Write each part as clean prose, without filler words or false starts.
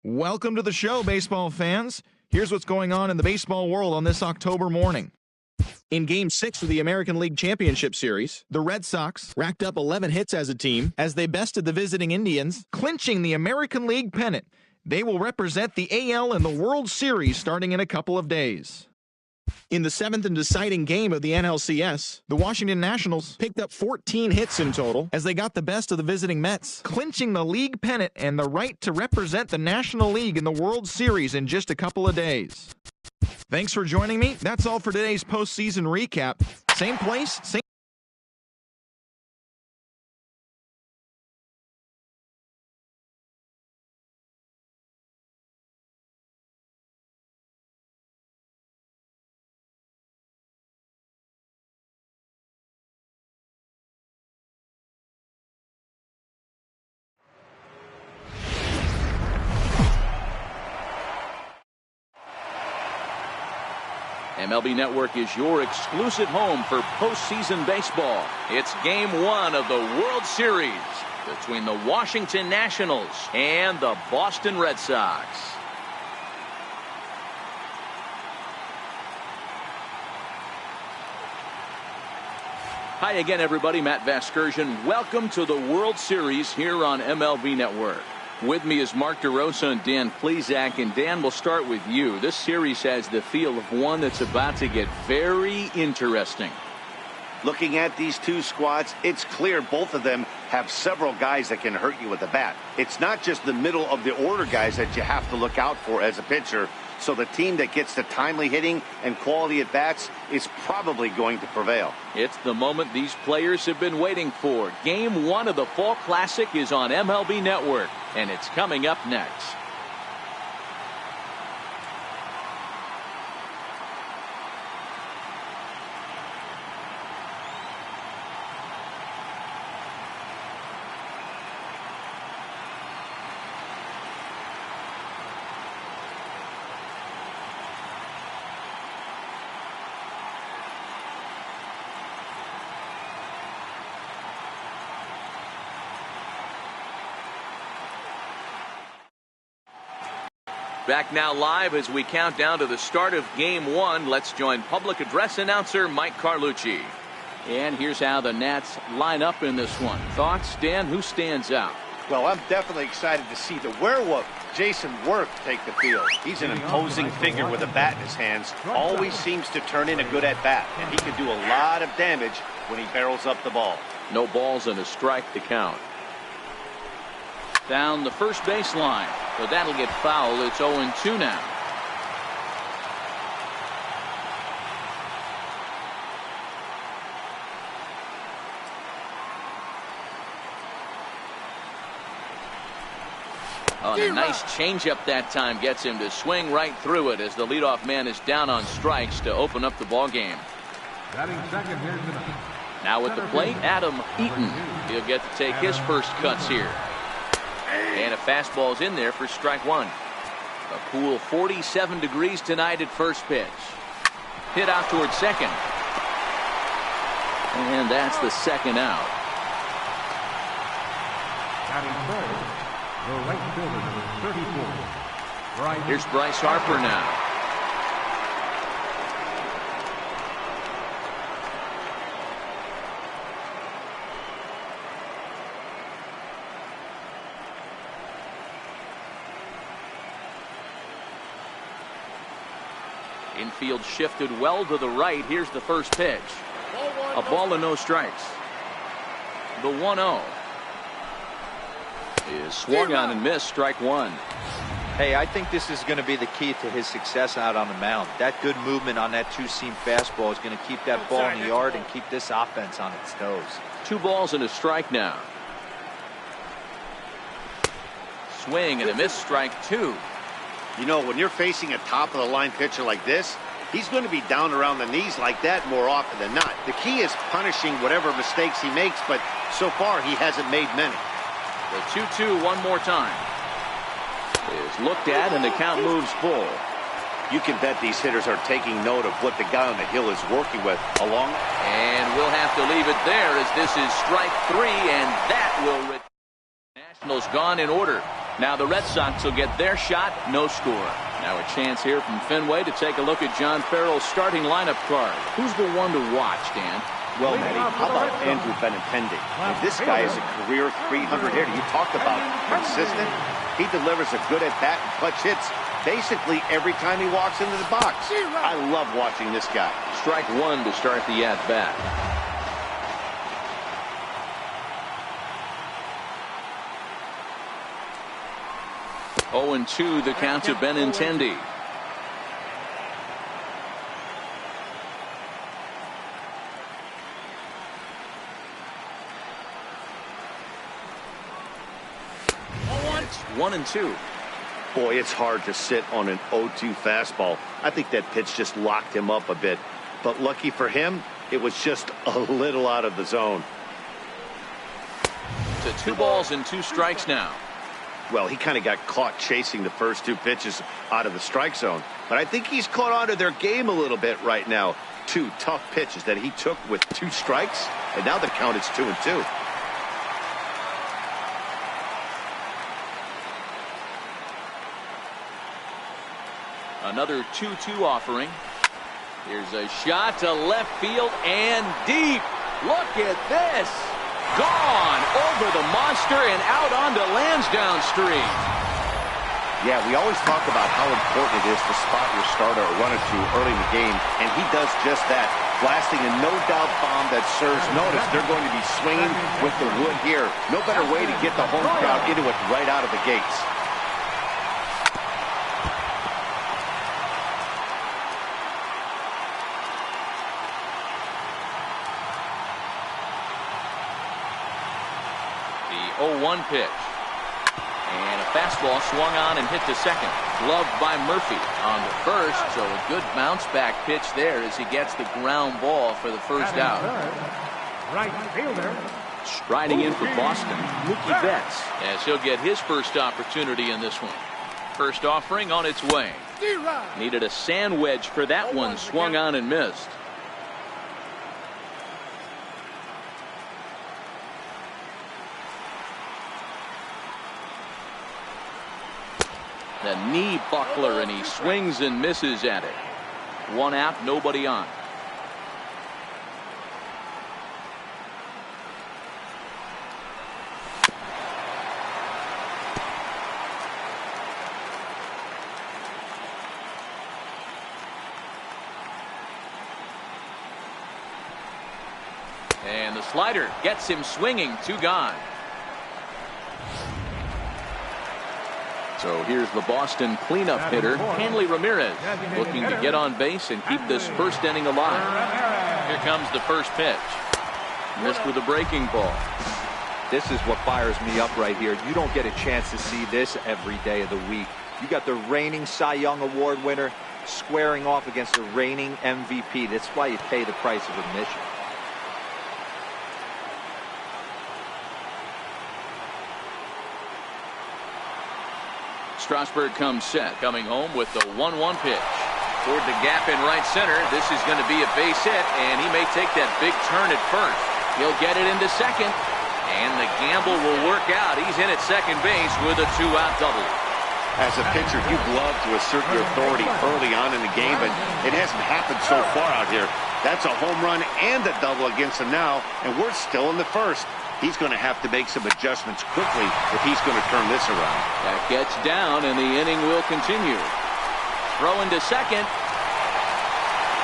Welcome to the show, baseball fans. Here's what's going on in the baseball world on this October morning. In Game 6 of the American League Championship Series, the Red Sox racked up 11 hits as a team as they bested the visiting Indians, clinching the American League pennant. They will represent the AL in the World Series starting in a couple of days. In the 7th and deciding game of the NLCS, the Washington Nationals picked up 14 hits in total as they got the best of the visiting Mets, clinching the league pennant and the right to represent the National League in the World Series in just a couple of days. Thanks for joining me. That's all for today's postseason recap. Same place, same... MLB Network is your exclusive home for postseason baseball. It's Game 1 of the World Series between the Washington Nationals and the Boston Red Sox. Hi again, everybody. Matt Vasgersian. Welcome to the World Series here on MLB Network. With me is Mark DeRosa and Dan Plesac. And Dan, we'll start with you. This series has the feel of one that's about to get very interesting. Looking at these two squads, it's clear both of them have several guys that can hurt you with a bat. It's not just the middle of the order guys that you have to look out for as a pitcher. So the team that gets the timely hitting and quality at bats is probably going to prevail. It's the moment these players have been waiting for. Game 1 of the Fall Classic is on MLB Network, and it's coming up next. Back now live as we count down to the start of Game 1. Let's join public address announcer Mike Carlucci. And here's how the Nats line up in this one. Thoughts, Dan? Who stands out? Well, I'm definitely excited to see the werewolf, Jason Worth, take the field. He's an imposing figure with a bat in his hands. Always seems to turn in a good at-bat, and he can do a lot of damage when he barrels up the ball. No balls and a strike to count. Down the first baseline, but that'll get foul. It's 0-2 now. Oh, and a nice changeup that time gets him to swing right through it as the leadoff man is down on strikes to open up the ball game. Now at the plate, Adam Eaton. He'll get to take his first cuts here. And a fastball's in there for strike one. A cool 47 degrees tonight at first pitch. Hit out towards second. And that's the second out. Here's Bryce Harper now. Infield shifted well to the right. Here's the first pitch. A ball and no strikes. The 1-0 is swung on and missed. Strike one. Hey, I think this is going to be the key to his success out on the mound. That good movement on that two-seam fastball is going to keep that ball in the yard and keep this offense on its toes. 2 balls and a strike now. Swing and a miss. Strike two. You know, when you're facing a top-of-the-line pitcher like this, he's going to be down around the knees like that more often than not. The key is punishing whatever mistakes he makes, but so far he hasn't made many. The 2-2 one more time. Is looked at and the count moves full. You can bet these hitters are taking note of what the guy on the hill is working with along. And we'll have to leave it there as this is strike three, and that will... Nationals gone in order. Now the Red Sox will get their shot, no score. Now a chance here from Fenway to take a look at John Farrell's starting lineup card. Who's the one to watch, Dan? Well, Matty, how about Andrew Benintendi? This guy is a career 300 hitter. You talk about consistent. He delivers a good at-bat and clutch hits basically every time he walks into the box. I love watching this guy. Strike one to start the at-bat. 0-2 the count to Benintendi. It's 1-2. Boy, it's hard to sit on an 0-2 fastball. I think that pitch just locked him up a bit. But lucky for him, it was just a little out of the zone. To 2 balls and 2 strikes now. Well, he kind of got caught chasing the first 2 pitches out of the strike zone. But I think he's caught on to their game a little bit right now. 2 tough pitches that he took with 2 strikes, and now the count is 2-2. Another 2-2 offering. Here's a shot to left field and deep. Look at this. Gone over the monster and out onto Lansdowne Street. Yeah, we always talk about how important it is to spot your starter or run it to early in the game, and he does just that, blasting a no-doubt bomb that serves notice. They're going to be swinging with the wood here. No better way to get the home crowd into it right out of the gates. The 0-1 pitch. And a fastball swung on and hit to second. Gloved by Murphy on the first. So a good bounce back pitch there as he gets the ground ball for the first out. Right fielder. Striding in for Boston, Mookie Betts, as he'll get his first opportunity in this one. First offering on its way. Needed a sand wedge for that one. Swung on and missed. The knee buckler, and he swings and misses at it. 1 out, nobody on. And the slider gets him swinging. 2 gone. So here's the Boston cleanup hitter, Hanley Ramirez, looking to get on base and keep this first inning alive. Here comes the first pitch. Missed with a breaking ball. This is what fires me up right here. You don't get a chance to see this every day of the week. You got the reigning Cy Young Award winner squaring off against the reigning MVP. That's why you pay the price of admission. Strasburg comes set, coming home with the 1-1 pitch. Toward the gap in right center. This is going to be a base hit, and he may take that big turn at first. He'll get it into second, and the gamble will work out. He's in at second base with a 2-out double. As a pitcher, you'd love to assert your authority early on in the game, but it hasn't happened so far out here. That's a home run and a double against him now, and we're still in the first. He's going to have to make some adjustments quickly if he's going to turn this around. That gets down, and the inning will continue. Throw into second.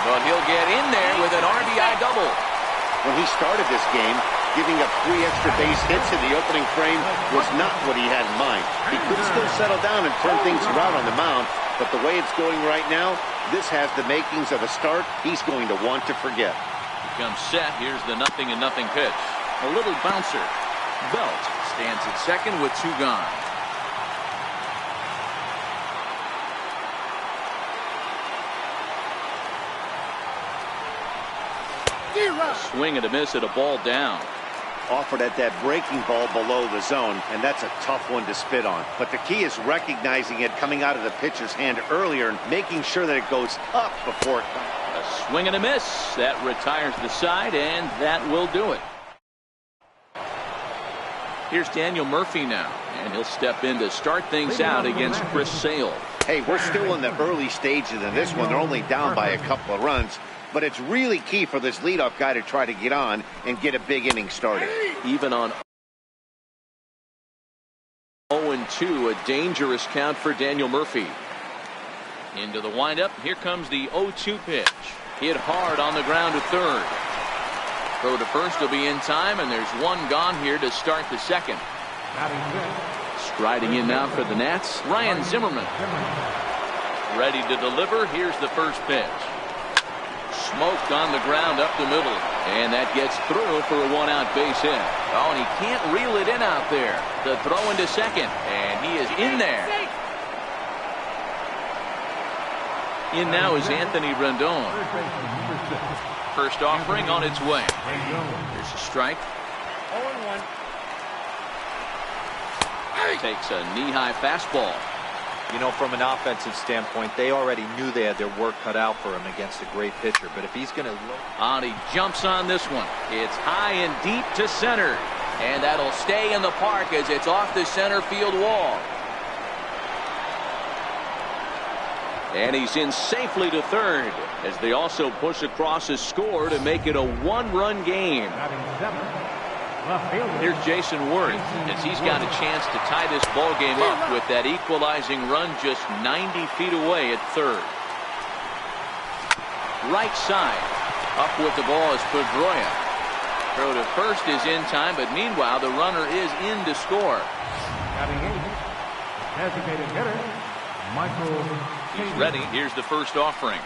But he'll get in there with an RBI double. When he started this game, giving up 3 extra base hits in the opening frame was not what he had in mind. He could still settle down and turn things around on the mound, but the way it's going right now, this has the makings of a start he's going to want to forget. He comes set. Here's the 0-0 pitch. A little bouncer. Belt stands at second with 2 gone. A swing and a miss at a ball down. Offered at that breaking ball below the zone, and that's a tough one to spit on. But the key is recognizing it coming out of the pitcher's hand earlier and making sure that it goes up before it comes. A swing and a miss. That retires the side, and that will do it. Here's Daniel Murphy now, and he'll step in to start things out against Chris Sale. Hey, we're still in the early stages of this one. They're only down by a couple of runs, but it's really key for this leadoff guy to try to get on and get a big inning started. Even on 0-2, a dangerous count for Daniel Murphy. Into the windup. Here comes the 0-2 pitch. Hit hard on the ground to third. Throw to first will be in time, and there's one gone here to start the second. Striding in now for the Nats, Ryan Zimmerman. Ready to deliver. Here's the first pitch. Smoked on the ground up the middle, and that gets through for a one-out base hit. Oh, and he can't reel it in out there. The throw into second, and he is in there. In now is Anthony Rendon. First offering on its way. Here's a strike. 0-1. Takes a knee-high fastball. You know, from an offensive standpoint, they already knew they had their work cut out for him against a great pitcher. But if he's going to He jumps on this one. It's high and deep to center. And that'll stay in the park as it's off the center field wall. And he's in safely to third as they also push across a score to make it a one-run game. Here's Jason Worth as he's got a chance to tie this ball game up with that equalizing run just 90 feet away at third. Right side. Up with the ball is Pedroia. Throw to first is in time, but meanwhile the runner is in to score. Designated hitter, Michael. He's ready. Here's the first offering.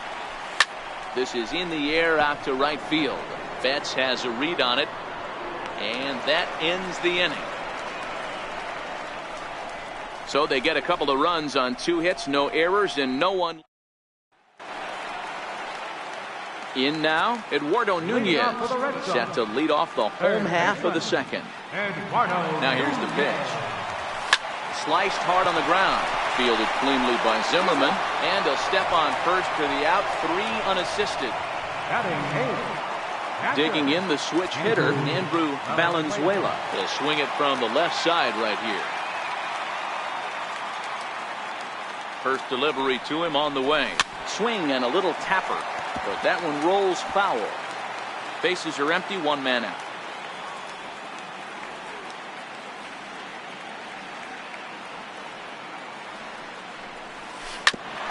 This is in the air out to right field. Betts has a read on it, and that ends the inning. So they get a couple of runs on 2 hits, no errors, and no one. In now, Eduardo Nunez set to lead off the home half of the second. Now here's the pitch. Sliced hard on the ground. Fielded cleanly by Zimmerman, and he'll step on first for the out, 3 unassisted. Digging in the switch hitter, Andrew Valenzuela. He'll swing it from the left side right here. First delivery to him on the way. Swing and a little tapper, but that one rolls foul. Bases are empty, 1 man out.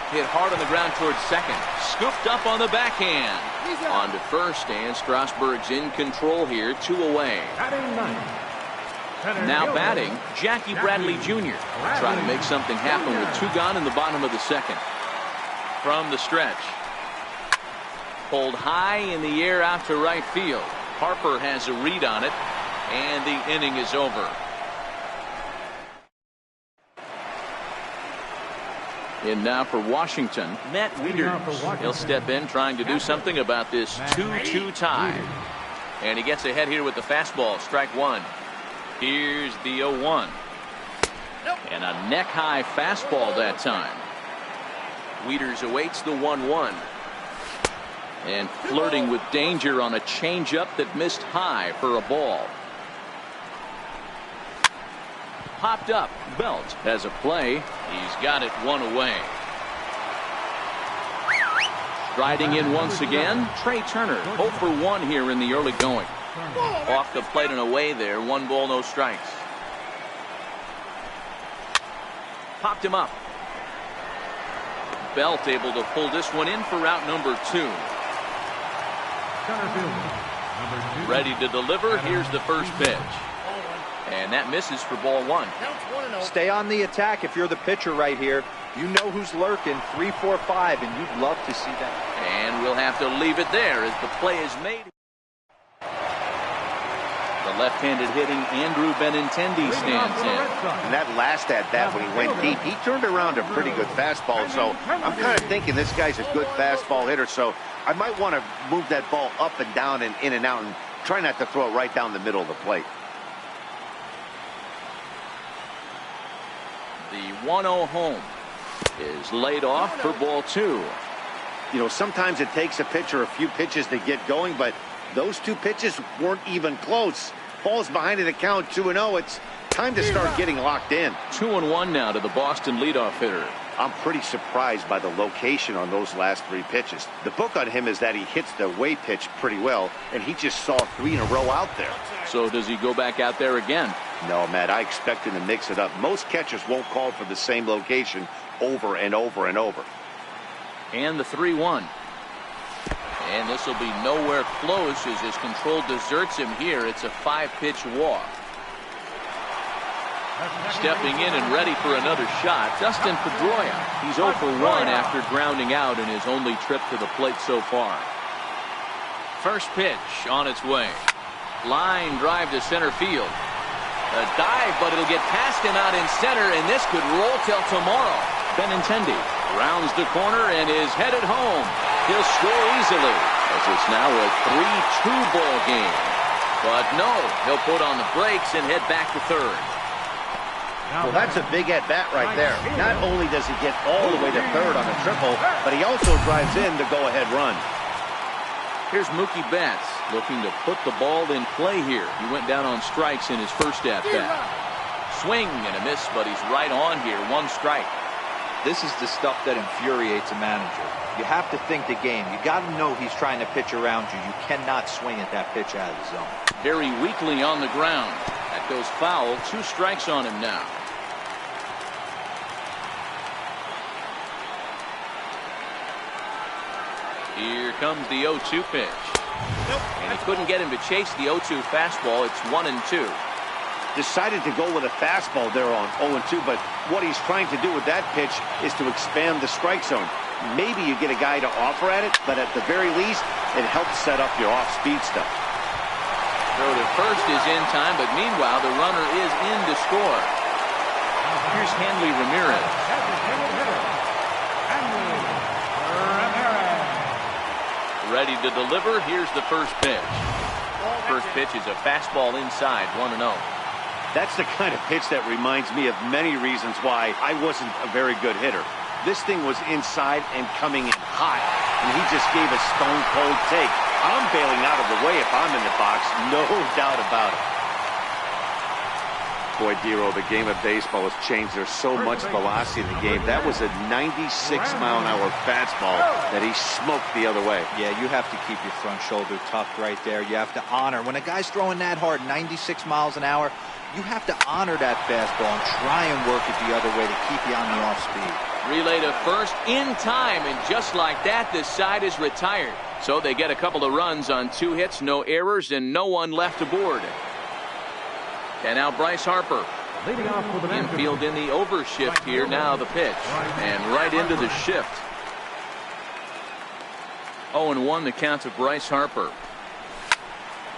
Hit hard on the ground towards second. Scooped up on the backhand. On to first, and Strasburg's in control here, 2 away. Now batting, Jackie Bradley Jr. Trying to make something happen with 2 gone in the bottom of the second. From the stretch. Pulled high in the air out to right field. Harper has a read on it, and the inning is over. In now for Washington, Matt Wieters. He'll step in trying to do something about this 2-2 tie. And he gets ahead here with the fastball, strike 1. Here's the 0-1. And a neck-high fastball that time. Wieters awaits the 1-1. And flirting with danger on a changeup that missed high for a ball. Popped up. Belt has a play. He's got it 1 away. Striding in once again, Trey Turner. 0 for 1 here in the early going. Off the plate and away there. 1 ball, no strikes. Popped him up. Belt able to pull this one in for route number 2. Ready to deliver. Here's the first pitch. And that misses for ball 1. stay on the attack if you're the pitcher right here. You know who's lurking, 3, 4, 5, and you'd love to see that. And we'll have to leave it there as the play is made. The left-handed hitting Andrew Benintendi stands in. And that last at-bat when he went deep, he turned around a pretty good fastball. So I'm kind of thinking this guy's a good fastball hitter. So I might want to move that ball up and down and in and out and try not to throw it right down the middle of the plate. The 1-0 home is laid off for ball 2. You know, sometimes it takes a pitcher a few pitches to get going, but those 2 pitches weren't even close. Ball's behind in the count, 2-0. time to start getting locked in. 2-1 now to the Boston leadoff hitter. I'm pretty surprised by the location on those last 3 pitches. The book on him is that he hits the away pitch pretty well, and he just saw 3 in a row out there. So does he go back out there again? No, Matt, I expect him to mix it up. Most catchers won't call for the same location over and over and over. And the 3-1. And this will be nowhere close as his control deserts him here. It's a 5-pitch walk. Stepping in and ready for another shot, Dustin Pedroia. He's 0 for 1 after grounding out in his only trip to the plate so far. First pitch on its way. Line drive to center field. A dive, but it'll get past him out in center, and this could roll till tomorrow. Benintendi rounds the corner and is headed home. He'll score easily as it's now a 3-2 ball game. But no, he'll put on the brakes and head back to third. Well, that's a big at-bat right there. Not only does he get all the way to third on a triple, but he also drives in the go-ahead run. Here's Mookie Betts looking to put the ball in play here. He went down on strikes in his first at-bat. Swing and a miss, but he's right on here. 1 strike. This is the stuff that infuriates a manager. You have to think the game. You got to know he's trying to pitch around you. You cannot swing at that pitch out of the zone. Very weakly on the ground. That goes foul. 2 strikes on him now. Here comes the 0-2 pitch. And he couldn't get him to chase the 0-2 fastball. It's 1-2. Decided to go with a fastball there on 0-2, but what he's trying to do with that pitch is to expand the strike zone. Maybe you get a guy to offer at it, but at the very least, it helps set up your off-speed stuff. Throw to first is in time, but meanwhile, the runner is in to score. Here's Hanley Ramirez. Ready to deliver. Here's the first pitch. First pitch is a fastball inside, 1-0. That's the kind of pitch that reminds me of many reasons why I wasn't a very good hitter. This thing was inside and coming in hot, and he just gave a stone-cold take. I'm bailing out of the way if I'm in the box, no doubt about it. Boy, Dero, the game of baseball has changed. There's so much velocity in the game. That was a 96-mile-an-hour fastball that he smoked the other way. Yeah, you have to keep your front shoulder tucked right there. You have to honor. When a guy's throwing that hard, 96 miles an hour, you have to honor that fastball and try and work it the other way to keep you on the off speed. Relay to first in time, and just like that, this side is retired. So they get a couple of runs on 2 hits, no errors, and no one left aboard. And now Bryce Harper. Infield in the overshift here. Now the pitch. And right into the shift. 0-1 the count to Bryce Harper.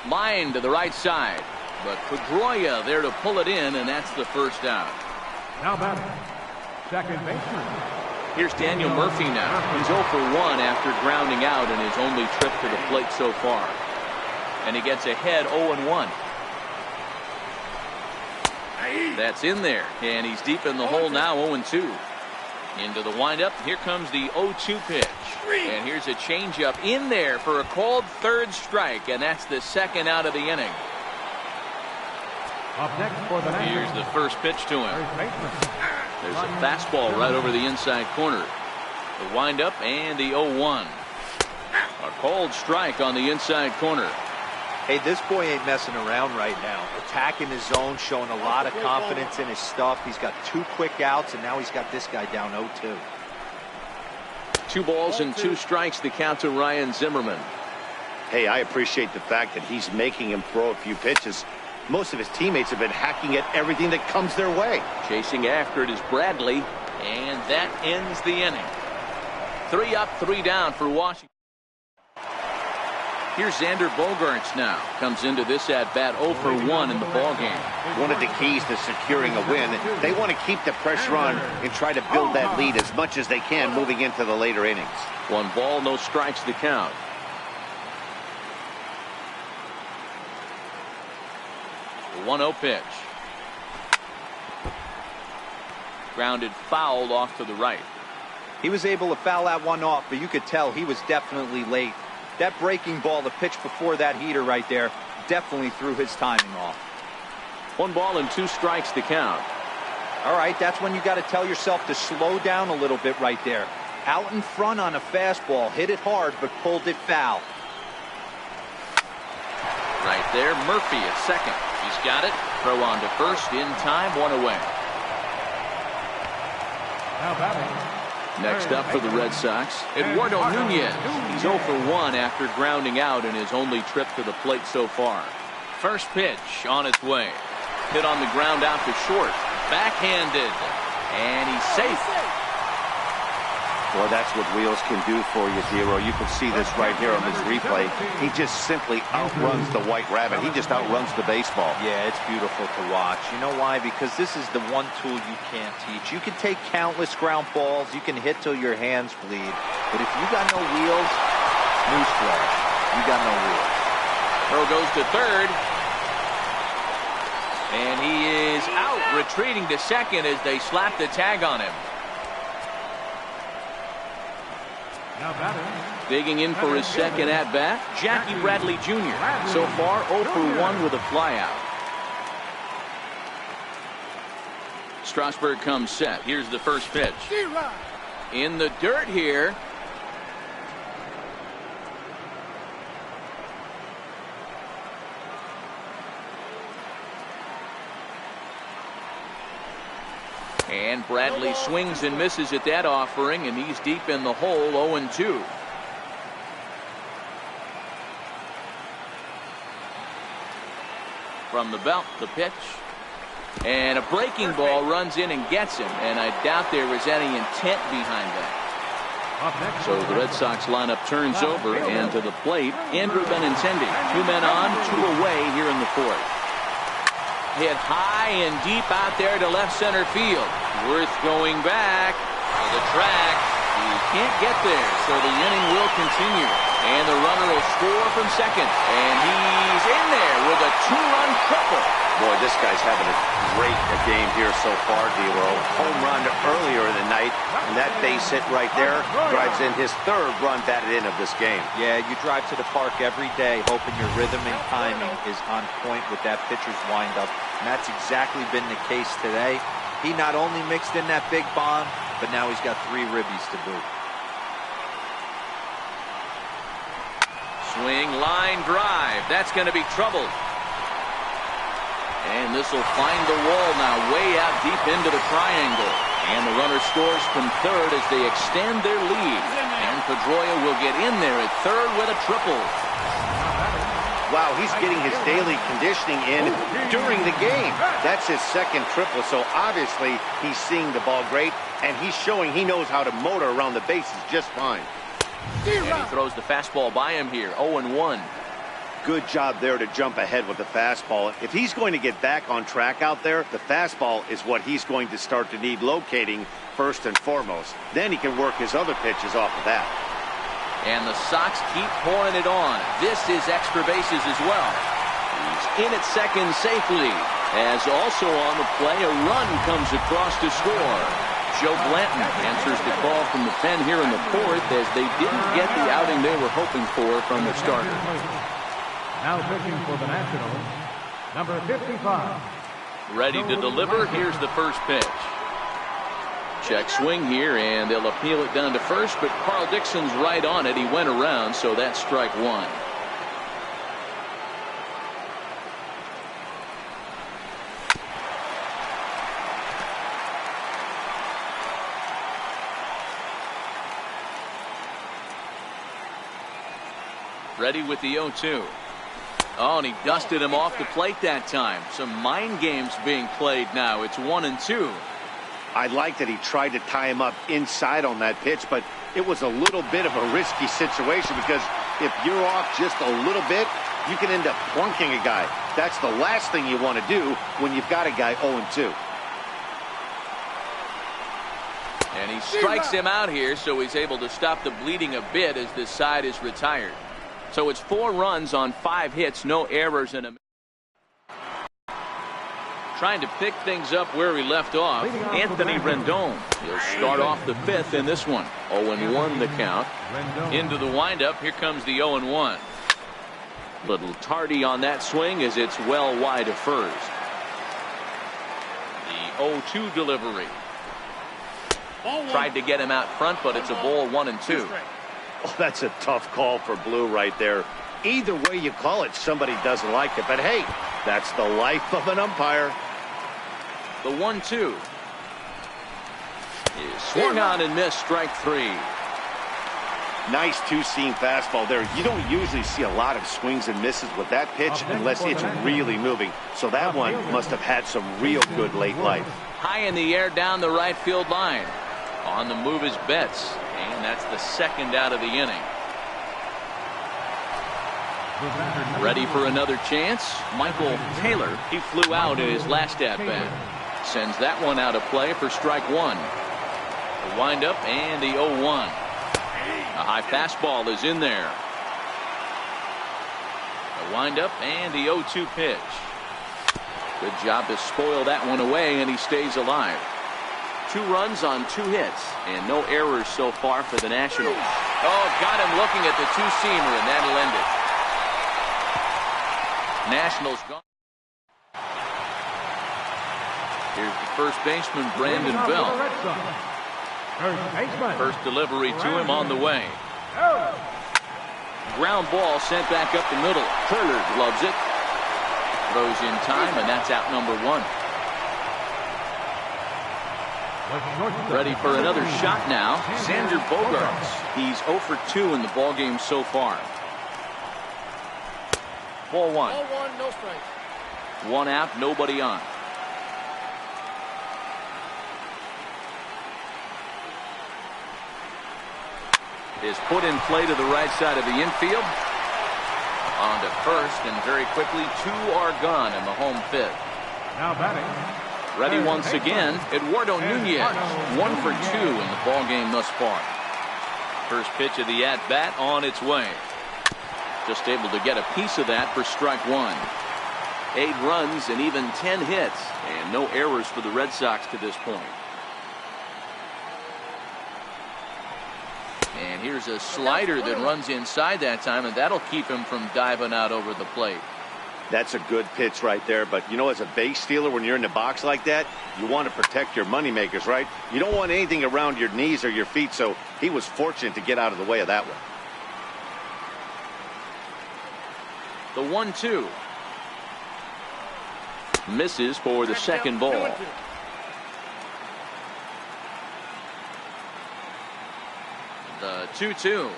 Line to the right side. But Pedroia there to pull it in, and that's the first out. Now batting, second baseman. Here's Daniel Murphy now. He's 0 for 1 after grounding out in his only trip to the plate so far. And he gets ahead 0-1. That's in there, and he's deep in the hole now, 0-2. Into the windup, here comes the 0-2 pitch. And here's a changeup in there for a called third strike, and that's the second out of the inning. Up next for the Here's the first pitch to him. There's a fastball right over the inside corner. The windup and the 0-1. A called strike on the inside corner. Hey, this boy ain't messing around right now. Attacking his zone, showing a lot of confidence in his stuff. He's got 2 quick outs, and now he's got this guy down 0-2. 2 balls and 2 strikes, the count to Ryan Zimmerman. Hey, I appreciate the fact that he's making him throw a few pitches. Most of his teammates have been hacking at everything that comes their way. Chasing after it is Bradley, and that ends the inning. 3 up, 3 down for Washington. Here's Xander Bogaerts now. Comes into this at-bat 0 for 1 in the ballgame. One of the keys to securing a win, they want to keep the pressure on and try to build that lead as much as they can moving into the later innings. 1 ball, no strikes to count. The 1-0 pitch. Grounded foul off to the right. He was able to foul that one off, but you could tell he was definitely late. That breaking ball, the pitch before that heater right there, definitely threw his timing off. 1 ball and 2 strikes to count. All right, that's when you got to tell yourself to slow down a little bit right there. Out in front on a fastball, hit it hard, but pulled it foul. Right there, Murphy at second. He's got it. Throw on to first in time, 1 away. Now batting. Next up for the Red Sox, Eduardo Nunez. He's 0 for 1 after grounding out in his only trip to the plate so far. First pitch on its way. Hit on the ground out to short. Backhanded. And he's safe. Well, that's what wheels can do for you, Zero. You can see this right here on this replay. He just simply outruns the White Rabbit. He just outruns the baseball. Yeah, it's beautiful to watch. You know why? Because this is the one tool you can't teach. You can take countless ground balls. You can hit till your hands bleed. But if you got no wheels, newsflash, you got no wheels. Throw goes to third. And he is out, retreating to second as they slap the tag on him. Now batting. Digging in for his second at-bat, Jackie Bradley Jr. So far 0 for 1 with a flyout. Strasburg comes set. Here's the first pitch. In the dirt here. And Bradley swings and misses at that offering, and he's deep in the hole, 0-2. From the belt, the pitch. And a breaking ball runs in and gets him, and I doubt there was any intent behind that. So the Red Sox lineup turns over, and to the plate, Andrew Benintendi. 2 men on, 2 away here in the 4th. Hit high and deep out there to left center field. Worth going back to the track. He can't get there, so the inning will continue. And the runner will score from second. And he's in there with a 2-run triple. Boy, this guy's having a great game here so far, D-Lo. Home run earlier in the night, and that base hit right there drives in his 3rd run batted in of this game. Yeah, you drive to the park every day hoping your rhythm and timing is on point with that pitcher's windup, and that's exactly been the case today. He not only mixed in that big bomb, but now he's got 3 ribbies to boot. Swing, line drive. That's going to be trouble. And this will find the wall now, way out deep into the triangle. And the runner scores from third as they extend their lead. And Pedroia will get in there at third with a triple. Wow, he's getting his daily conditioning in during the game. That's his 2nd triple, so obviously he's seeing the ball great, and he's showing he knows how to motor around the bases just fine. And he throws the fastball by him here, 0-1. Good job there to jump ahead with the fastball. If he's going to get back on track out there, the fastball is what he's going to start to need locating first and foremost. Then he can work his other pitches off of that. And the Sox keep pouring it on. This is extra bases as well. He's in at second safely. As also on the play, a run comes across to score. Joe Blanton answers the call from the pen here in the 4th as they didn't get the outing they were hoping for from the starter. Now pitching for the Nationals, number 55. Ready to deliver. Here's the first pitch. Check swing here, and they'll appeal it down to first, but Carl Dixon's right on it. He went around, so that's strike 1. Ready with the 0-2. Oh, and he dusted him off the plate that time. Some mind games being played now. It's 1-2. I like that he tried to tie him up inside on that pitch, but it was a little bit of a risky situation because if you're off just a little bit, you can end up plunking a guy. That's the last thing you want to do when you've got a guy 0-2. And he strikes him out here, so he's able to stop the bleeding a bit as this side is retired. So it's 4 runs on 5 hits, no errors in him. Trying to pick things up where he left off, Anthony Rendon. He'll start off the 5th in this one. 0-1 the count. Into the windup, here comes the 0-1. Little tardy on that swing as it's well wide of first. 0-2 delivery. Tried to get him out front, but it's a ball 1-2. Oh, that's a tough call for Blue right there. Either way you call it, somebody doesn't like it. But hey, that's the life of an umpire. The 1-2 is swung on and missed. Strike 3. Nice two-seam fastball there. You don't usually see a lot of swings and misses with that pitch unless it's really moving. So that one must have had some real good late life. High in the air down the right field line. On the move is Betts, and that's the second out of the inning. Ready for another chance. Michael Taylor, he flew out in his last at-bat. Sends that one out of play for strike 1. The windup and the 0-1. A high fastball is in there. The windup and the 0-2 pitch. Good job to spoil that one away, and he stays alive. 2 runs on 2 hits, and no errors so far for the Nationals. Oh, got him looking at the two-seamer, and that'll end it. Nationals gone. Here's the first baseman, Brandon Bell. First delivery to him on the way. Ground ball sent back up the middle. Turner gloves it. Throws in time, and that's out number 1. Ready for another shot now. Xander Bogaerts. He's 0 for 2 in the ballgame so far. Ball 1. Ball 1, no strikes. 1 out, nobody on. Is put in play to the right side of the infield. On to first, and very quickly 2 are gone in the home fifth. Now batting. Ready once again, Eduardo Nunez. 1 for 2 in the ballgame thus far. First pitch of the at-bat on its way. Just able to get a piece of that for strike 1. 8 runs and even 10 hits, and no errors for the Red Sox to this point. And here's a slider that runs inside that time, and that'll keep him from diving out over the plate. That's a good pitch right there. But, you know, as a base stealer, when you're in the box like that, you want to protect your moneymakers, right? You don't want anything around your knees or your feet, so he was fortunate to get out of the way of that one. The 1-2. Misses for the second ball. The 2-2.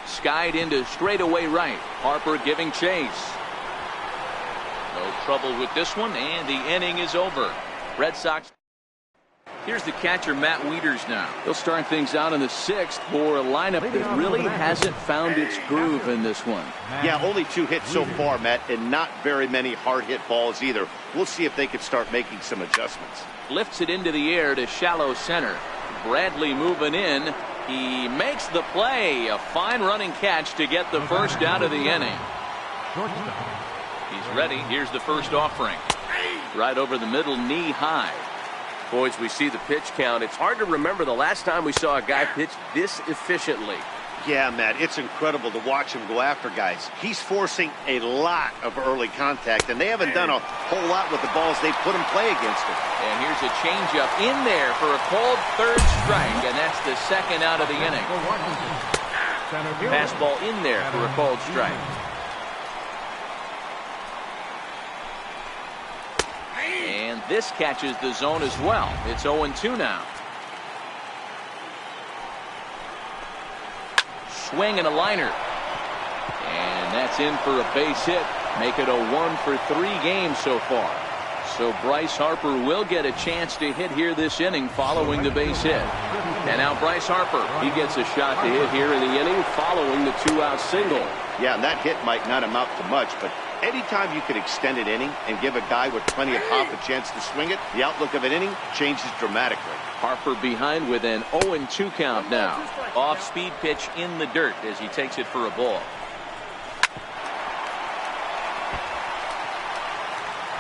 Skied into straightaway right. Harper giving chase. No trouble with this one, and the inning is over. Red Sox. Here's the catcher, Matt Wieters now. He'll start things out in the 6th for a lineup that really hasn't found its groove in this one. Yeah, only 2 hits so far, Matt, and not very many hard hit balls either. We'll see if they can start making some adjustments. Lifts it into the air to shallow center. Bradley moving in. He makes the play. A fine running catch to get the first out of the inning. He's ready. Here's the first offering. Right over the middle, knee high. Boys, we see the pitch count. It's hard to remember the last time we saw a guy pitch this efficiently. Yeah, Matt, it's incredible to watch him go after guys. He's forcing a lot of early contact, and they haven't done a whole lot with the balls they put in play against him. And here's a changeup in there for a called 3rd strike, and that's the second out of the inning. Fastball in there for a called strike. And this catches the zone as well. It's 0-2 now. Swing and a liner. And that's in for a base hit. Make it a 1 for 3 games so far. So Bryce Harper will get a chance to hit here this inning following the base hit. And now Bryce Harper, he gets a shot to hit here in the inning following the 2-out single. Yeah, and that hit might not amount to much, but anytime you can extend an inning and give a guy with plenty of pop a chance to swing it, the outlook of an inning changes dramatically. Harper behind with an 0-2 count now. Off-speed pitch in the dirt as he takes it for a ball.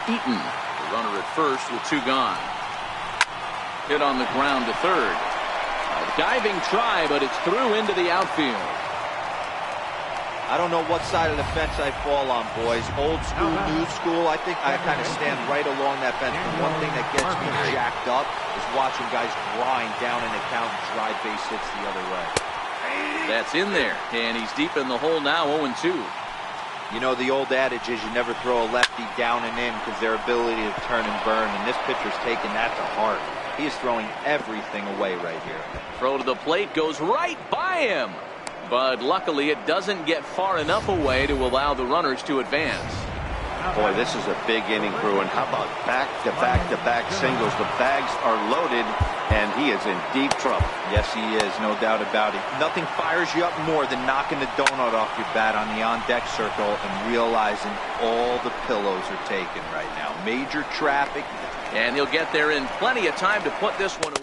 Eaton, the runner at first with 2 gone. Hit on the ground to 3rd. A diving try, but it's through into the outfield. I don't know what side of the fence I fall on, boys. Old school, new school. I think I kind of stand right along that fence. The one thing that gets me jacked up is watching guys grind down an account and drive base hits the other way. That's in there, and he's deep in the hole now, 0-2. You know, the old adage is you never throw a lefty down and in because their ability to turn and burn, and this pitcher's taking that to heart. He is throwing everything away right here. Throw to the plate goes right by him. But luckily it doesn't get far enough away to allow the runners to advance. Boy, this is a big inning, Bruin. How about back-to-back-to-back singles? The bags are loaded, and he is in deep trouble. Yes, he is, no doubt about it. Nothing fires you up more than knocking the donut off your bat on the on-deck circle and realizing all the pillows are taken right now. Major traffic. And he'll get there in plenty of time to put this one away.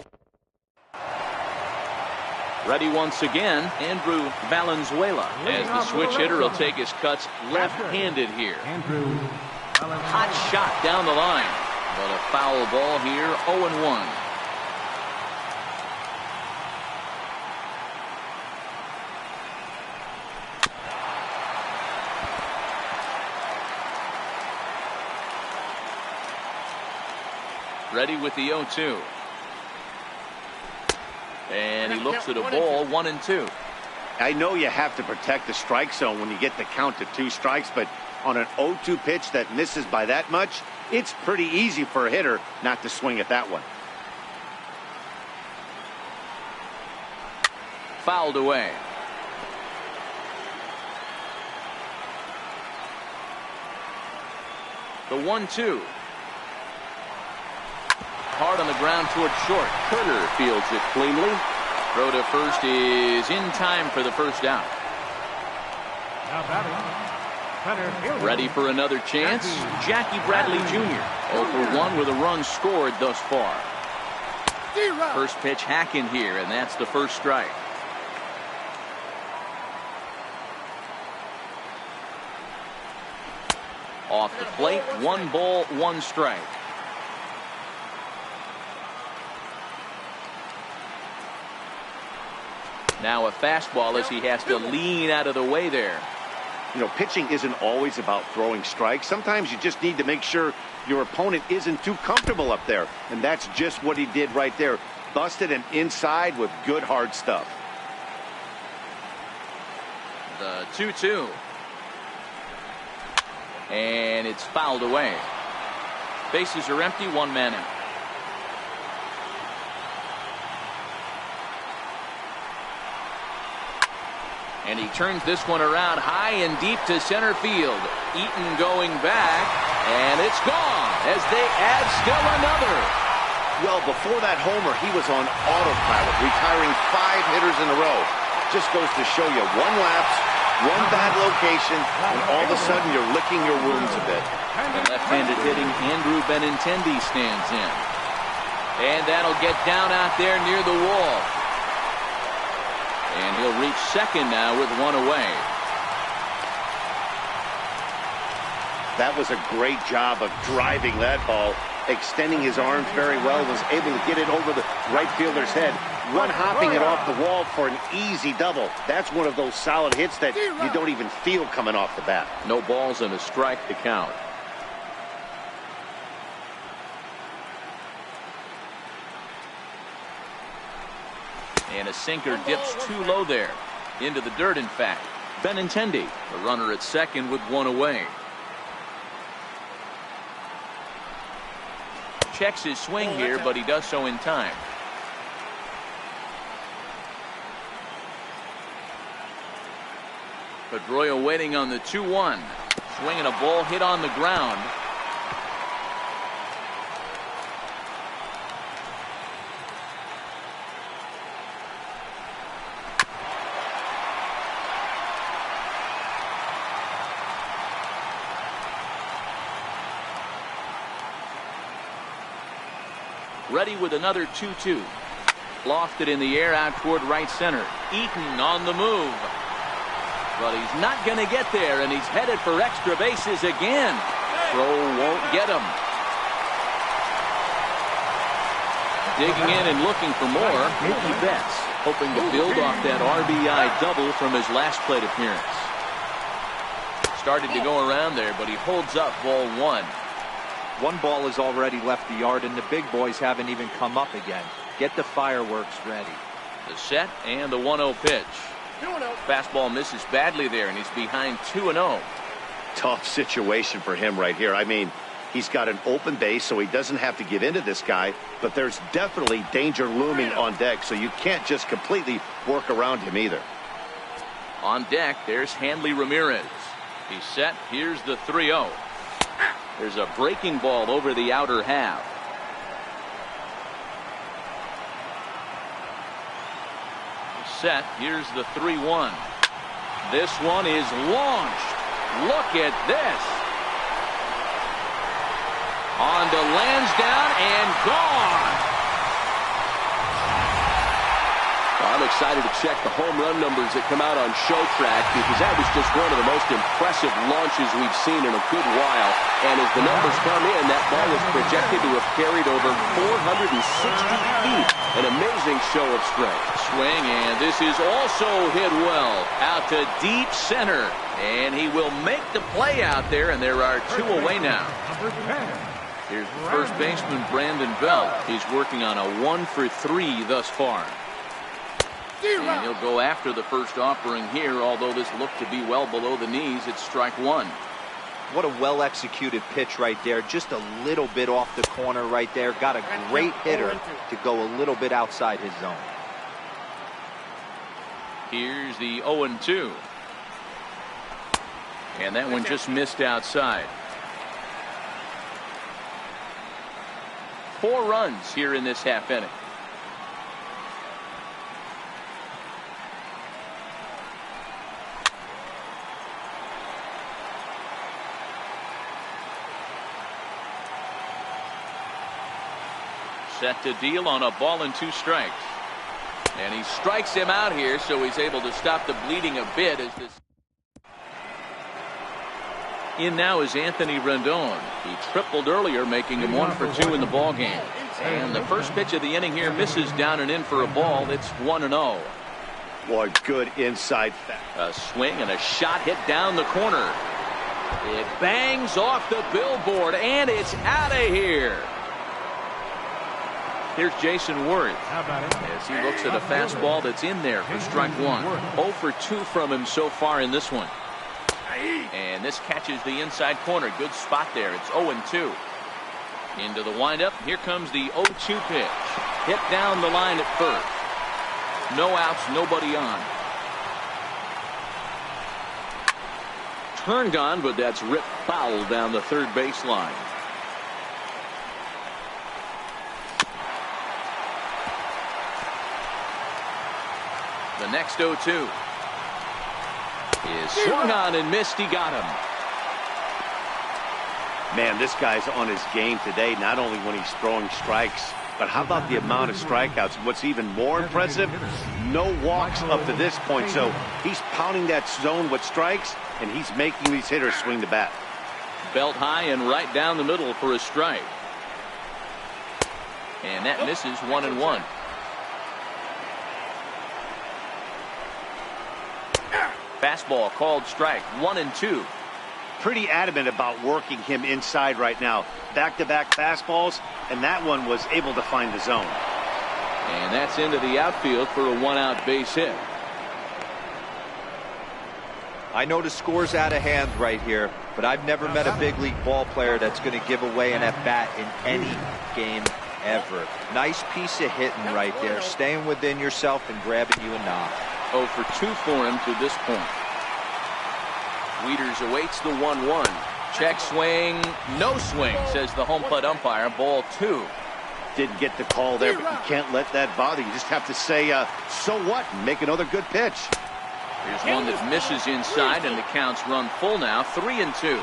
Ready once again, Andrew Valenzuela. As the switch hitter will take his cuts left-handed here. Hot shot down the line. But a foul ball here, 0-1. Ready with the 0-2. And he looks at a ball, 1-2. I know you have to protect the strike zone when you get the count to 2 strikes, but on an 0-2 pitch that misses by that much, it's pretty easy for a hitter not to swing at that one. Fouled away. The 1-2. Hard on the ground toward short. Turner fields it cleanly. Throw to first is in time for the first out. Ready for another chance. Jackie Bradley Jr. 0 for 1 with a run scored thus far. First pitch hacking here, and that's the first strike. Off the plate, 1 ball, 1 strike. Now a fastball as he has to lean out of the way there. You know, pitching isn't always about throwing strikes. Sometimes you just need to make sure your opponent isn't too comfortable up there. And that's just what he did right there. Busted him inside with good hard stuff. The 2-2. And it's fouled away. Bases are empty, 1 man out. And he turns this one around high and deep to center field. Eaton going back, and it's gone as they add still another. Well, before that homer, he was on autopilot, retiring 5 hitters in a row. Just goes to show you 1 lapse, 1 bad location, and all of a sudden you're licking your wounds a bit. The left-handed hitting Andrew Benintendi stands in. And that'll get down out there near the wall. And he'll reach second now with 1 away. That was a great job of driving that ball, extending his arms very well, was able to get it over the right fielder's head, one hopping it off the wall for an easy double. That's one of those solid hits that you don't even feel coming off the bat. No balls and a strike to count. And a sinker dips too low there. Into the dirt, in fact. Benintendi, the runner at second with 1 away. Checks his swing here, but he does so in time. Pedroia waiting on the 2-1. Swinging a ball hit on the ground. Ready with another 2-2. Lofted in the air out toward right center. Eaton on the move. But he's not going to get there, and he's headed for extra bases again. Throw won't get him. Digging in and looking for more, Mookie Betts, hoping to build off that RBI double from his last plate appearance. started to go around there, but he holds up ball one. One ball has already left the yard, and the big boys haven't even come up again. Get the fireworks ready. The set and the 1-0 pitch. 2-0. Fastball misses badly there, and he's behind 2-0. Tough situation for him right here. I mean, he's got an open base, so he doesn't have to give in to this guy, but there's definitely danger looming on deck, so you can't just completely work around him either. On deck, there's Hanley Ramirez. He's set. Here's the 3-0. There's a breaking ball over the outer half. He's set. Here's the 3-1. This one is launched. Look at this. On to Lansdowne and gone. I'm excited to check the home run numbers that come out on Show Track, because that was just one of the most impressive launches we've seen in a good while. And as the numbers come in, that ball is projected to have carried over 460 feet. An amazing show of strength. Swing, and this is also hit well. Out to deep center. And he will make the play out there, and there are two away now. Here's first baseman Brandon Belt. He's working on a 1-for-3 thus far. And he'll go after the first offering here, although this looked to be well below the knees. It's strike one. What a well-executed pitch right there. Just a little bit off the corner right there. Got a great hitter to go a little bit outside his zone. Here's the 0-2. And that one just missed outside. 4 runs here in this half inning. Set to deal on a ball and 2 strikes. And he strikes him out here, so he's able to stop the bleeding a bit. As this in now is Anthony Rendon. He tripled earlier, making him 1-for-2 in the ball game. And the first pitch of the inning here misses down and in for a ball. It's 1-0. Boy, good inside. A swing and a shot hit down the corner. It bangs off the billboard, and it's out of here. Here's Jason Worth as he looks at a fastball that's in there for strike one. 0-for-2 from him so far in this one. And this catches the inside corner. Good spot there. It's 0-2. Into the windup. Here comes the 0-2 pitch. Hit down the line at first. No outs, nobody on. Turned on, but that's ripped foul down the third baseline. The next 0-2 is swung on and missed. He got him. Man, this guy's on his game today, not only when he's throwing strikes, but how about the amount of strikeouts? What's even more impressive, no walks up to this point. So he's pounding that zone with strikes, and he's making these hitters swing the bat. Belt high and right down the middle for a strike. And that misses 1-1. Fastball called strike. 1-2. Pretty adamant about working him inside right now. Back-to-back fastballs, and that one was able to find the zone. And that's into the outfield for a 1-out base hit. I know the score's out of hand right here, but I've never met a big league ball player that's going to give away an at-bat in any game ever. Nice piece of hitting right there, staying within yourself and grabbing you a knock. 0-for-2 for him to this point. Wieters awaits the 1-1. Check swing, no swing, says the home plate umpire. Ball 2. Didn't get the call there, but you can't let that bother you. Just have to say, so what, and make another good pitch. Here's one that misses inside, and the count's run full now. 3-2.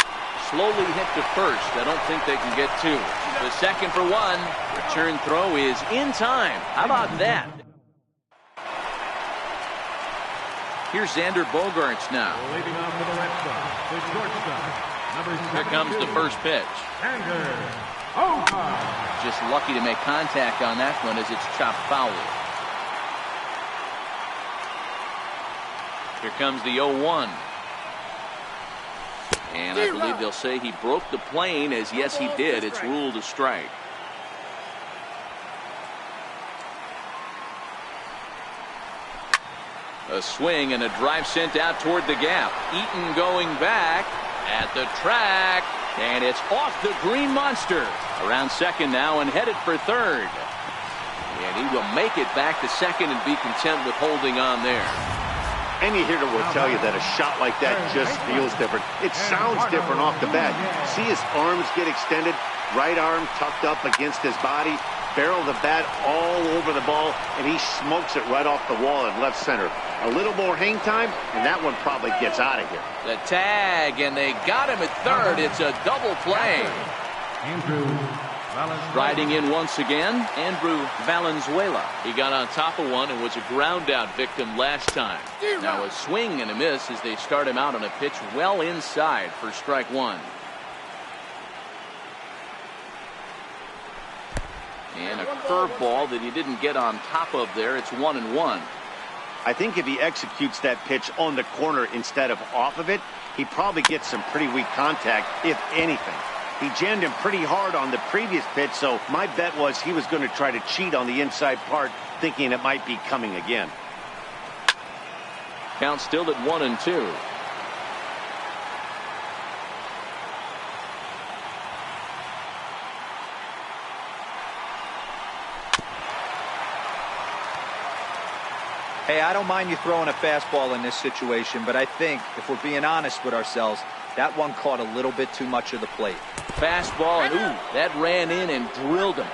Slowly hit to first. I don't think they can get 2. The second for 1. Return throw is in time. How about that? Here's Xander Bogaerts now. Leading off for the Red Sox, the shortstop, number 72. Here comes the first pitch. Just lucky to make contact on that one as it's chopped foul. Here comes the 0-1. And I believe they'll say he broke the plane, as yes he did. It's ruled a strike. A swing and a drive sent out toward the gap. Eaton going back at the track, and it's off the green monster. Around second now and headed for third. And he will make it back to second and be content with holding on there. Any hitter will tell you that a shot like that just feels different. It sounds different off the bat. See his arms get extended, right arm tucked up against his body, barrel of the bat all over the ball, and he smokes it right off the wall in left center. A little more hang time, and that one probably gets out of here. The tag, and they got him at third. It's a double play. Riding in once again, Andrew Valenzuela. He got on top of one and was a ground out victim last time. Now a swing and a miss as they start him out on a pitch well inside for strike one. And a curveball that he didn't get on top of there. It's 1-1. I think if he executes that pitch on the corner instead of off of it, he probably gets some pretty weak contact, if anything. He jammed him pretty hard on the previous pitch, so my bet was he was going to try to cheat on the inside part, thinking it might be coming again. Count still at 1-2. Hey, I don't mind you throwing a fastball in this situation, but I think, if we're being honest with ourselves, that one caught a little bit too much of the plate. Fastball, and ooh, that ran in and drilled him.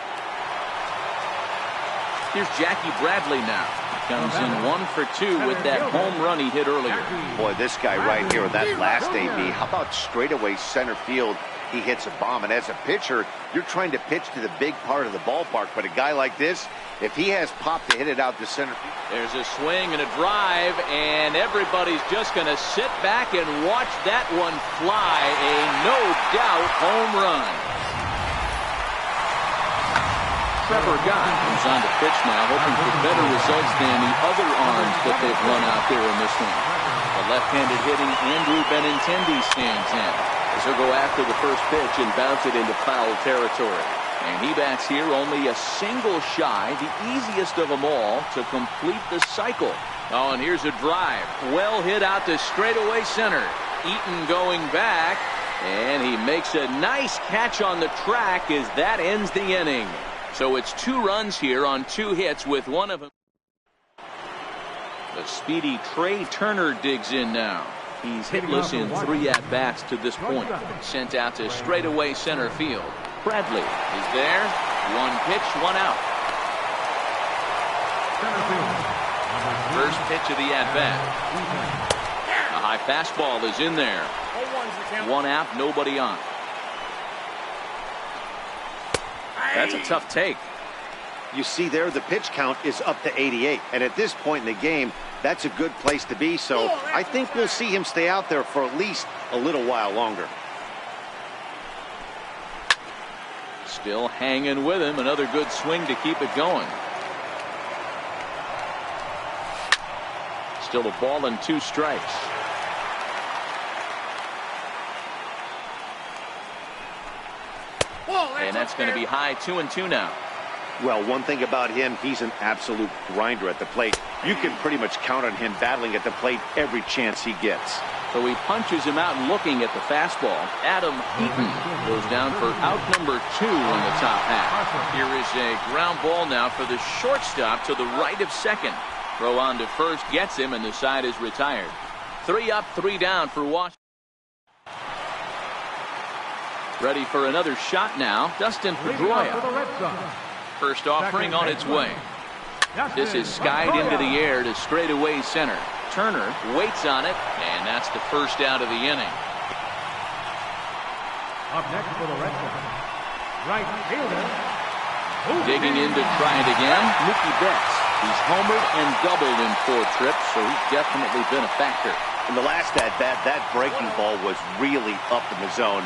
Here's Jackie Bradley now. He comes in 1 for 2 with that home run he hit earlier. Boy, this guy right here with that last AB, how about straightaway center field? He hits a bomb, and as a pitcher, you're trying to pitch to the big part of the ballpark, but a guy like this, if he has pop to hit it out to center field. There's a swing and a drive, and everybody's just going to sit back and watch that one fly. A no-doubt home run. Trevor Gott comes on to pitch now, hoping for better results than the other arms that they've run out there in this one. The left-handed hitting Andrew Benintendi stands in, as he'll go after the first pitch and bounce it into foul territory. And he bats here only a single shy, the easiest of them all to complete the cycle. Oh, and here's a drive. Well hit out to straightaway center. Eaton going back, and he makes a nice catch on the track as that ends the inning. So it's 2 runs here on 2 hits, with one of them. The speedy Trey Turner digs in now. He's hitless in 3 at-bats to this point. Sent out to straightaway center field. Bradley is there. 1 pitch, 1 out. First pitch of the at-bat. A high fastball is in there. 1 out, nobody on. That's a tough take. You see there, the pitch count is up to 88. And at this point in the game, that's a good place to be. So I think we'll see him stay out there for at least a little while longer. Still hanging with him. Another good swing to keep it going. Still a ball and 2 strikes. And that's going to be high 2-2 now. Well, one thing about him, he's an absolute grinder at the plate. You can pretty much count on him battling at the plate every chance he gets. So he punches him out and looking at the fastball. Adam Eaton goes down for out number 2 in the top half. Here is a ground ball now for the shortstop to the right of second. Throw on to first gets him, and the side is retired. 3 up, 3 down for Washington. Ready for another shot now, Dustin Pedroia. First offering on its way. This is skied into the air to straightaway center. Turner waits on it, and that's the first out of the inning. Up next for the Red Sox, right fielder. Digging in to try it again, Mookie Betts. He's homered and doubled in 4 trips, so he's definitely been a factor. In the last at-bat, that breaking ball was really up in the zone.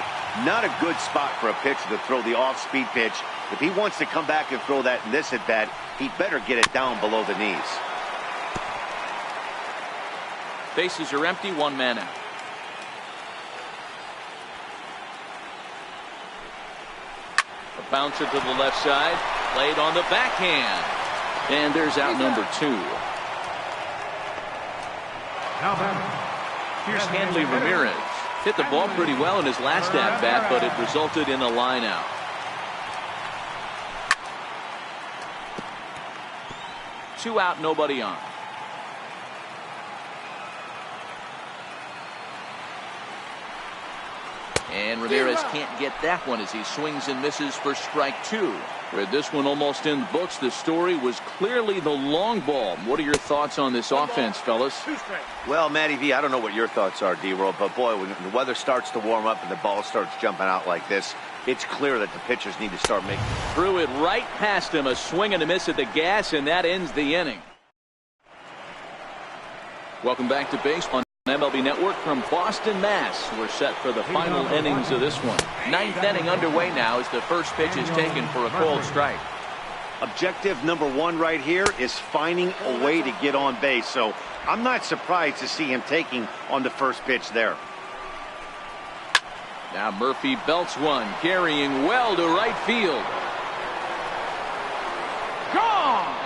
Not a good spot for a pitcher to throw the off-speed pitch. If he wants to come back and throw that in this at-bat, he better get it down below the knees. Bases are empty, 1 man out. A bouncer to the left side. Played on the backhand. And there's out number 2. Now batting. Here's Hanley Ramirez. Hit the ball pretty well in his last at-bat, but it resulted in a line out. Two out, nobody on. And Ramirez can't get that one as he swings and misses for strike 2. With this one almost in the books, the story was clearly the long ball. What are your thoughts on this offense, fellas? Well, Matty V, I don't know what your thoughts are, D-Roll, but boy, when the weather starts to warm up and the ball starts jumping out like this, it's clear that the pitchers need to start making. Threw it right past him, a swing and a miss at the gas, and that ends the inning. Welcome back to baseball on MLB Network from Boston, Mass. We're set for the final innings of this one. 9th inning underway now as the first pitch is taken for a cold strike. Objective number 1 right here is finding a way to get on base. So I'm not surprised to see him taking on the first pitch there. Now Murphy belts one, carrying well to right field. Gone!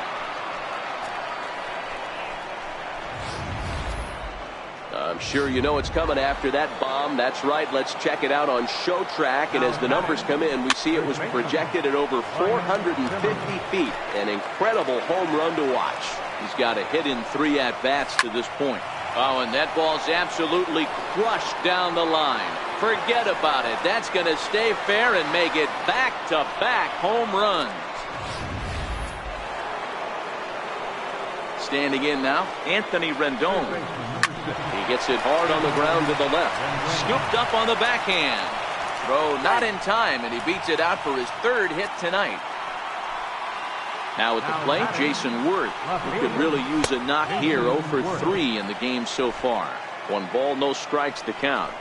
I'm sure you know it's coming after that bomb. That's right. Let's check it out on Show Track. And as the numbers come in, we see it was projected at over 450 feet. An incredible home run to watch. He's got a hit in 3 at-bats to this point. Oh, and that ball's absolutely crushed down the line. Forget about it. That's going to stay fair and make it back-to-back home runs. Standing in now, Anthony Rendon. He gets it hard on the ground to the left. Scooped up on the backhand. Throw not in time, and he beats it out for his 3rd hit tonight. Now at the plate, Jason Worth, who could really use a knock here. 0 for 3 in the game so far. 1 ball, no strikes to count.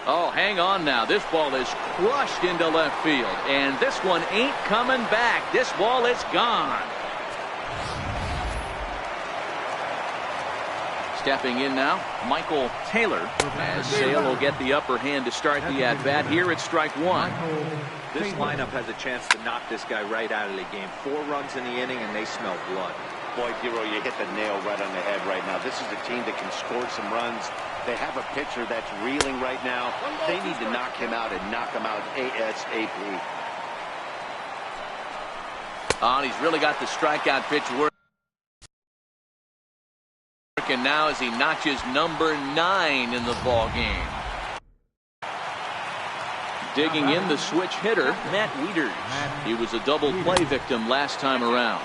Oh, hang on now. This ball is crushed into left field, and this one ain't coming back. This ball is gone. Stepping in now, Michael Taylor, as Sale will get the upper hand to start the at-bat. Here it's strike 1. This lineup has a chance to knock this guy right out of the game. 4 runs in the inning, and they smell blood. Boy, Dero, you hit the nail right on the head right now. This is a team that can score some runs. They have a pitcher that's reeling right now. They need to knock him out and knock him out ASAP. Oh, and he's really got the strikeout pitch working now as he notches number 9 in the ball game. Digging in the switch hitter, Matt Wieters. He was a double play victim last time around.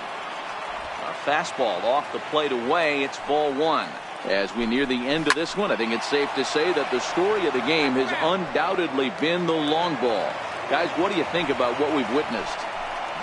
A fastball off the plate away. It's ball 1. As we near the end of this one, I think it's safe to say that the story of the game has undoubtedly been the long ball. Guys, what do you think about what we've witnessed?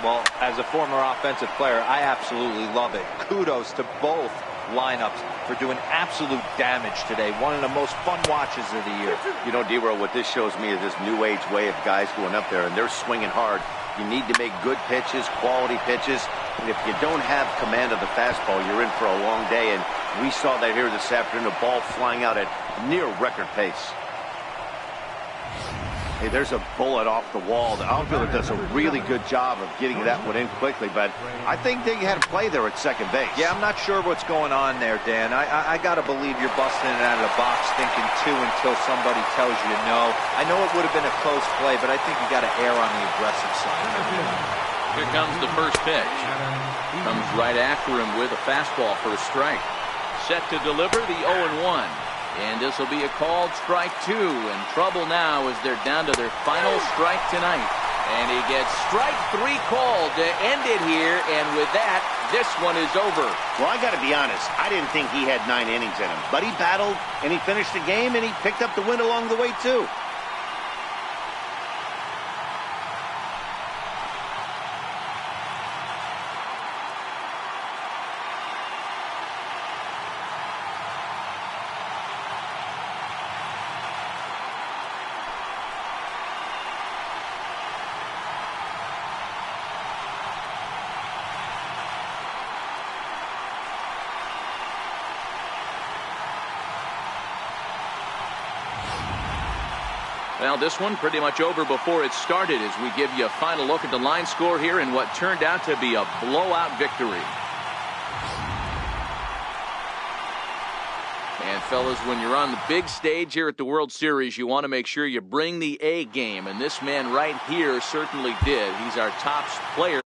Well, as a former offensive player, I absolutely love it. Kudos to both lineups for doing absolute damage today. One of the most fun watches of the year. You know, D-Roll, what this shows me is this new age way of guys going up there, and they're swinging hard. You need to make good pitches, quality pitches, and if you don't have command of the fastball, you're in for a long day, and we saw that here this afternoon, a ball flying out at near record pace. Hey, there's a bullet off the wall. The outfielder does a really good job of getting that one in quickly, but I think they had a play there at second base. Yeah, I'm not sure what's going on there, Dan. I got to believe you're busting it out of the box thinking 2 until somebody tells you no. I know it would have been a close play, but I think you got to err on the aggressive side. Here comes the first pitch. Comes right after him with a fastball for a strike. Set to deliver the 0-1. And this will be a called strike 2. In trouble now as they're down to their final strike tonight. And he gets strike 3 called to end it here. And with that, this one is over. Well, I got to be honest. I didn't think he had 9 innings in him. But he battled, and he finished the game, and he picked up the win along the way, too. Well, this one pretty much over before it started as we give you a final look at the line score here in what turned out to be a blowout victory. And fellas, when you're on the big stage here at the World Series, you want to make sure you bring the A game, and this man right here certainly did. He's our top player.